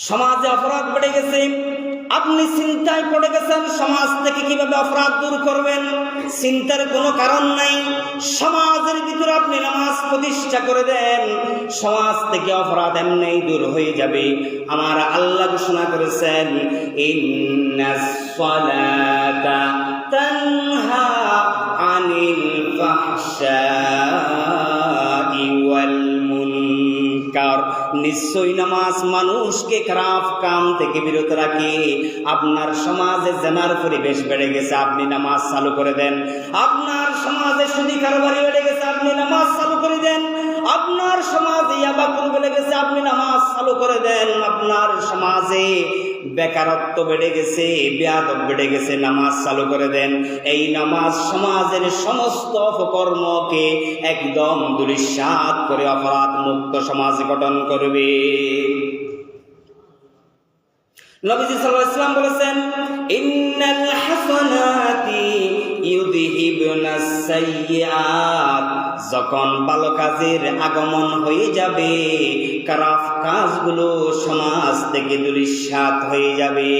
সমাজে অপরাধ বেড়ে গেছে, আপনি চিন্তায় পড়ে গেছেন সমাজ থেকে কিভাবে অপরাধ দূর করবেন। চিন্তার কোনো কারণ নাই, সমাজের ভিতরে আপনি নামাজ প্রতিষ্ঠা করে দেন, সমাজ থেকে অপরাধ এমনিই দূর হয়ে যাবে। আমার আল্লাহ ঘোষণা করেছেন, ইন্নাস সালাতা তানহা আনিল ফাহশাই ওয়াল মুনকার। নিশ্চয়ই নামাজ মানুষকে খারাপ কাম থেকে বিরত রাখে। আপনার সমাজে জেনার পরিবেশ বেড়ে গেছে, আপনি নামাজ চালু করে দেন। আপনার সমাজে সুদি কারবারি বেড়ে গেছে, আপনি নামাজ চালু করে দেন। আপনার সমাজে ইয়াবাকুর বেড়ে গেছে, আপনি নামাজ চালু করে দেন। আপনার সমাজে বেকারত্ব বেড়ে গেছে, বেয়াদব বেড়ে গেছে, নামাজ চালু করে দেন। এই নামাজ সমাজের সমস্ত অপকর্মকে একদম ধূলিসাৎ করে অপরাধ মুক্ত সমাজ গঠন করবে। নবীজি সাল্লাল্লাহু আলাইহি ওয়াসাল্লাম বলেছেন, ইন্নাল হাসানাতি ইউযহিবুনাস সাইয়্যাত। যখন ভালো কাজের আগমন হয়ে যাবে, খারাপ কাজগুলো সমাজ থেকে ধূলিসাৎ হয়ে যাবে।